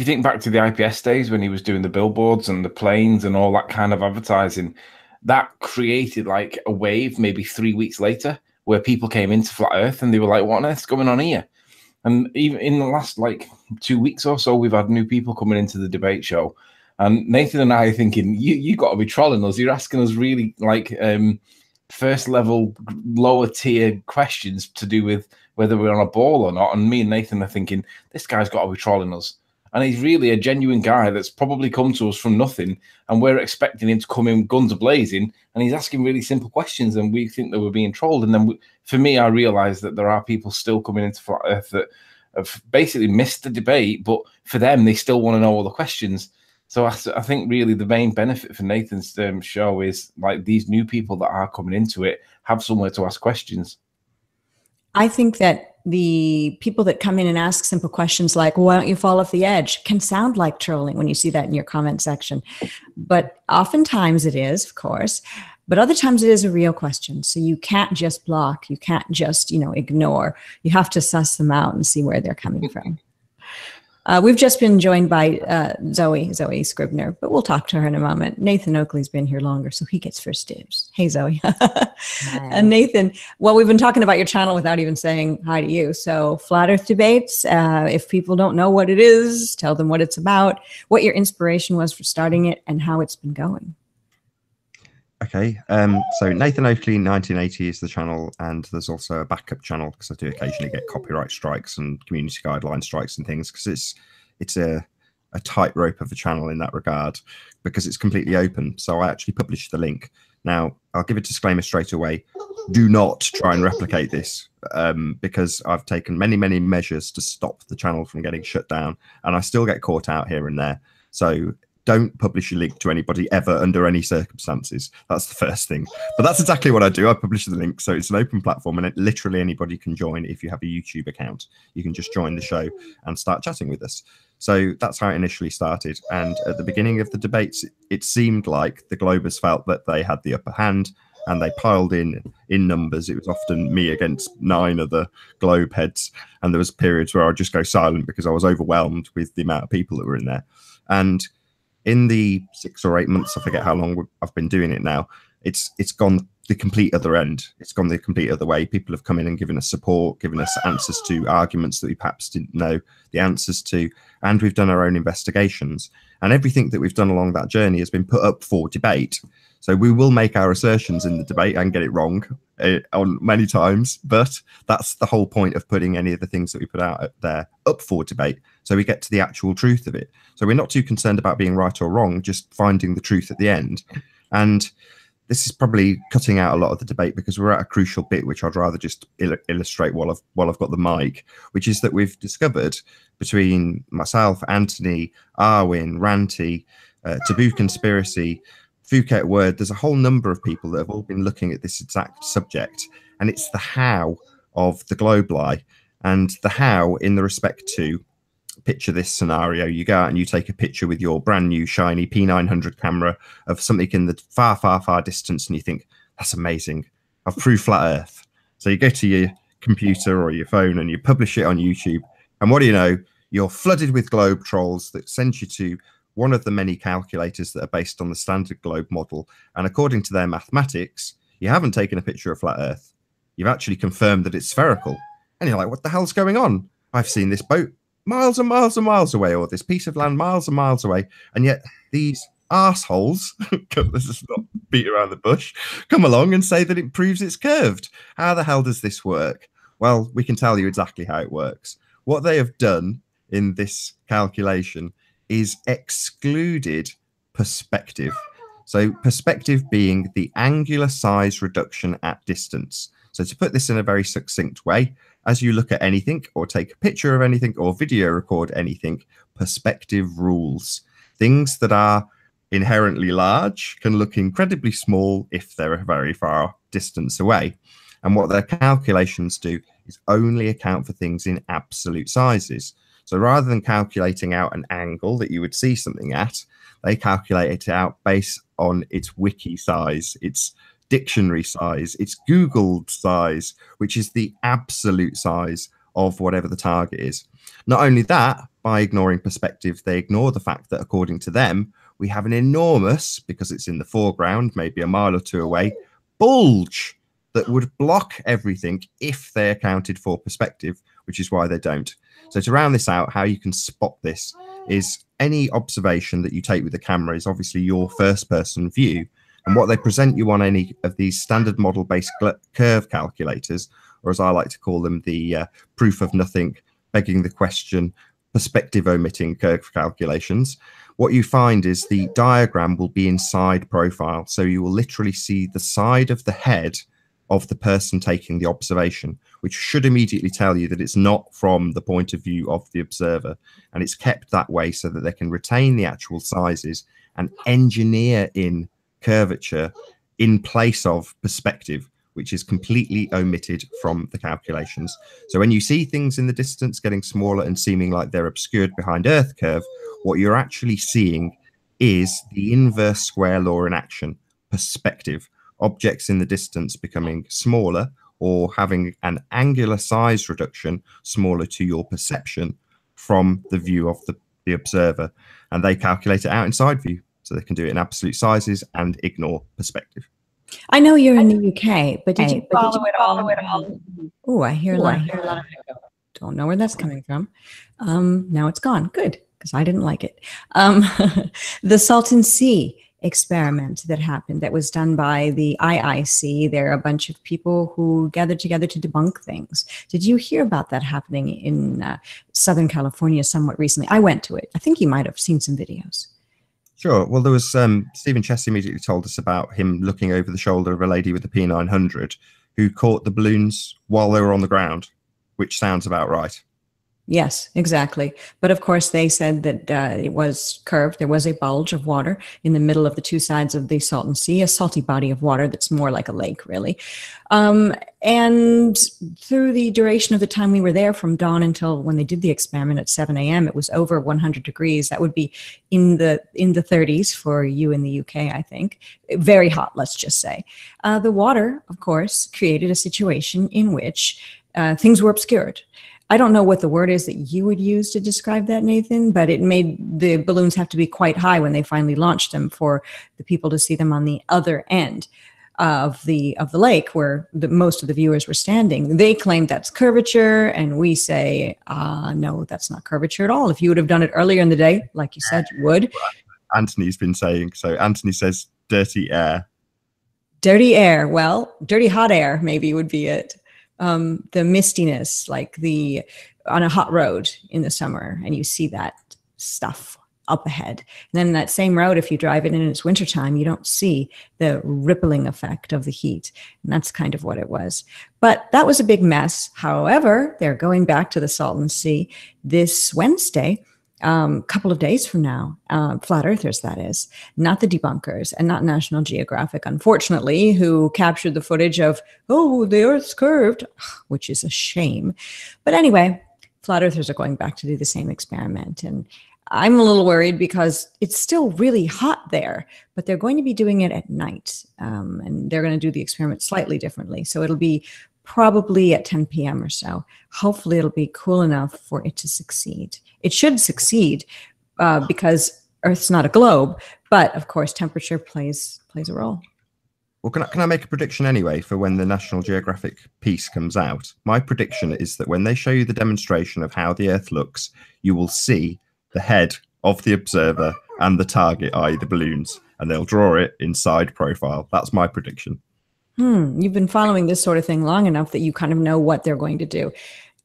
you think back to the IPS days when he was doing the billboards and the planes and all that kind of advertising, that created like a wave maybe 3 weeks later where people came into Flat Earth and they were like, what on earth's going on here? And even in the last like 2 weeks or so, we've had new people coming into the debate show. And Nathan and I are thinking, you got to be trolling us. You're asking us really like first level, lower tier questions to do with whether we're on a ball or not. And me and Nathan are thinking, this guy's got to be trolling us. And he's really a genuine guy that's probably come to us from nothing. And we're expecting him to come in guns a-blazing. And he's asking really simple questions. And we think that we're being trolled. And then for me, I realized that there are people still coming into Flat Earth that have basically missed the debate. But for them, they still want to know all the questions. So I think really the main benefit for Nathan's show is like these new people that are coming into it have somewhere to ask questions. I think that the people that come in and ask simple questions like, why don't you fall off the edge, can sound like trolling when you see that in your comment section. But oftentimes it is, of course, but other times it is a real question. So you can't just block, you can't just, ignore. You have to suss them out and see where they're coming from. We've just been joined by Zoe Scribner, but we'll talk to her in a moment. Nathan Oakley's been here longer, so he gets first dibs. Hey, Zoe. And Nathan, well, we've been talking about your channel without even saying hi to you. So Flat Earth Debates, if people don't know what it is, tell them what it's about, what your inspiration was for starting it, and how it's been going. Okay, so Nathan Oakley 1980 is the channel, and there's also a backup channel because I do occasionally get copyright strikes and community guideline strikes and things, because it's a tightrope of a channel in that regard, because it's completely open. So I actually published the link. Now, I'll give a disclaimer straight away. Do not try and replicate this, because I've taken many measures to stop the channel from getting shut down, and I still get caught out here and there. So don't publish a link to anybody ever under any circumstances. That's the first thing. But that's exactly what I do. I publish the link. So it's an open platform, and literally anybody can join. If you have a YouTube account, you can just join the show and start chatting with us. So that's how it initially started. And at the beginning of the debates, it seemed like the Globers felt that they had the upper hand, and they piled in numbers. It was often me against 9 other Globe heads. And there was periods where I'd just go silent because I was overwhelmed with the amount of people that were in there. And in the 6 or 8 months, I forget how long I've been doing it now, it's gone the complete other end. It's gone the complete other way. People have come in and given us support, given us answers to arguments that we perhaps didn't know the answers to, and we've done our own investigations. And everything that we've done along that journey has been put up for debate. So we will make our assertions in the debate and get it wrong on many times, but that's the whole point of putting any of the things that we put out there up for debate, so we get to the actual truth of it. So we're not too concerned about being right or wrong, just finding the truth at the end. And this is probably cutting out a lot of the debate, because we're at a crucial bit, which I'd rather just illustrate while I've got the mic, which is that we've discovered between myself, Anthony, Arwin, Ranty, Taboo Conspiracy, Phuket Word, there's a whole number of people that have all been looking at this exact subject, and it's the how of the globe lie. And the how in the respect to, picture this scenario: you go out and you take a picture with your brand new shiny P900 camera of something in the far distance, and you think, that's amazing, I've proved flat Earth. So you go to your computer or your phone and you publish it on YouTube, and what do you know, you're flooded with globe trolls that send you to one of the many calculators that are based on the standard globe model. And according to their mathematics, you haven't taken a picture of flat Earth. You've actually confirmed that it's spherical. And you're like, what the hell's going on? I've seen this boat miles and miles and miles away, or this piece of land miles and miles away. And yet these arseholes, let's just not beat around the bush, come along and say that it proves it's curved. How the hell does this work? Well, we can tell you exactly how it works. What they have done in this calculation is excluded perspective. So perspective being the angular size reduction at distance. So to put this in a very succinct way, as you look at anything or take a picture of anything or video record anything, perspective rules. Things that are inherently large can look incredibly small if they're a very far distance away. And what their calculations do is only account for things in absolute sizes. So rather than calculating out an angle that you would see something at, they calculate it out based on its wiki size, its dictionary size, its Googled size, which is the absolute size of whatever the target is. Not only that, by ignoring perspective, they ignore the fact that according to them, we have an enormous, because it's in the foreground, maybe a mile or two away, bulge that would block everything if they accounted for perspective, which is why they don't. So to round this out, how you can spot this is any observation that you take with the camera is obviously your first person view. And what they present you on any of these standard model based curve calculators, or as I like to call them, the proof of nothing, begging the question, perspective omitting curve calculations, what you find is the diagram will be in side profile. So you will literally see the side of the head of the person taking the observation, which should immediately tell you that it's not from the point of view of the observer. And it's kept that way so that they can retain the actual sizes and engineer in curvature in place of perspective, which is completely omitted from the calculations. So when you see things in the distance getting smaller and seeming like they're obscured behind Earth curve, what you're actually seeing is the inverse square law in action, perspective. Objects in the distance becoming smaller or having an angular size reduction smaller to your perception from the view of the observer. And they calculate it out in side view. So they can do it in absolute sizes and ignore perspective. I know you're in the UK, but did you follow it all? Oh, I hear a lot of echo. Don't know where that's coming from. Now it's gone. Good, because I didn't like it. The Salton Sea experiment that happened, that was done by the IIC. There are a bunch of people who gathered together to debunk things. Did you hear about that happening in Southern California somewhat recently? I went to it. I think you might have seen some videos. Sure. Well, there was Stephen Chess immediately told us about him looking over the shoulder of a lady with a P900 who caught the balloons while they were on the ground, which sounds about right. Yes, exactly. But of course, they said that it was curved. There was a bulge of water in the middle of the two sides of the Salton Sea, a salty body of water that's more like a lake, really. And through the duration of the time we were there, from dawn until when they did the experiment at 7 a.m., it was over 100 degrees. That would be in the 30s for you in the UK, I think. Very hot, let's just say. The water, of course, created a situation in which things were obscured. I don't know what the word is that you would use to describe that, Nathan, but it made the balloons have to be quite high when they finally launched them for the people to see them on the other end of the lake where most of the viewers were standing. They claimed that's curvature, and we say, no, that's not curvature at all. If you would have done it earlier in the day, like you said, you would. Anthony's been saying, so Anthony says dirty air. Dirty air. Well, dirty hot air maybe would be it. The mistiness, like on a hot road in the summer, and you see that stuff up ahead. And then that same road, if you drive it in it's wintertime, you don't see the rippling effect of the heat. And that's kind of what it was. But that was a big mess. However, they're going back to the Salton Sea this Wednesday, couple of days from now, flat earthers, that is, not the debunkers and not National Geographic, unfortunately, who captured the footage of, oh, the Earth's curved, which is a shame. But anyway, flat earthers are going back to do the same experiment. And I'm a little worried because it's still really hot there, but they're going to be doing it at night. And they're going to do the experiment slightly differently. So it'll be probably at 10 p.m. or so. Hopefully it'll be cool enough for it to succeed. It should succeed because Earth's not a globe, but of course temperature plays a role. Well, can I make a prediction anyway for when the National Geographic piece comes out? My prediction is that when they show you the demonstration of how the Earth looks, you will see the head of the observer and the target, i.e. the balloons, and they'll draw it in side profile. That's my prediction. You've been following this sort of thing long enough that you kind of know what they're going to do.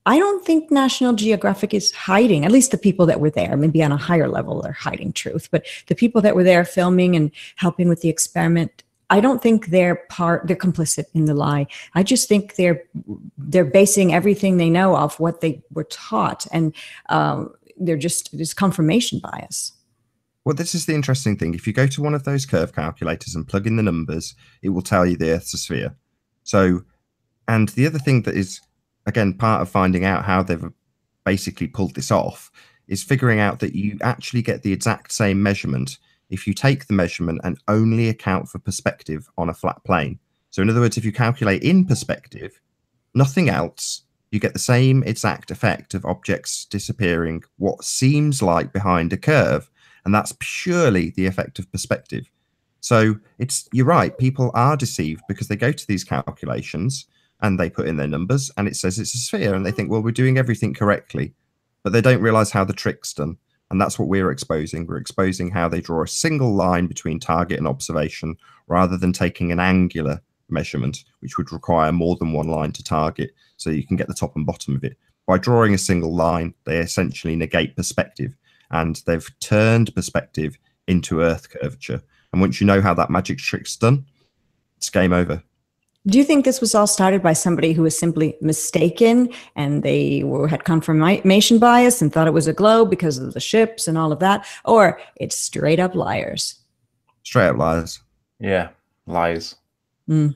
I don't think National Geographic is hiding, at least the people that were there. Maybe on a higher level they're hiding truth, but the people that were there filming and helping with the experiment, I don't think they're complicit in the lie. I just think they're basing everything they know off what they were taught, and there's confirmation bias. Well, this is the interesting thing. If you go to one of those curve calculators and plug in the numbers, it will tell you the Earth's a sphere. So, and the other thing that is, again, part of finding out how they've basically pulled this off is figuring out that you actually get the exact same measurement if you take the measurement and only account for perspective on a flat plane. So in other words, if you calculate in perspective, nothing else, you get the same exact effect of objects disappearing what seems like behind a curve, and that's purely the effect of perspective. So you're right, people are deceived because they go to these calculations and they put in their numbers and it says it's a sphere, and they think, well, we're doing everything correctly, but they don't realize how the trick's done. And that's what we're exposing. We're exposing how they draw a single line between target and observation rather than taking an angular measurement, which would require more than one line to target, so you can get the top and bottom of it. By drawing a single line, they essentially negate perspective, and they've turned perspective into Earth curvature. And once you know how that magic trick's done, it's game over. Do you think this was all started by somebody who was simply mistaken and they had confirmation bias and thought it was a globe because of the ships and all of that? Or it's straight up liars? Straight up liars. Yeah, lies. Mm.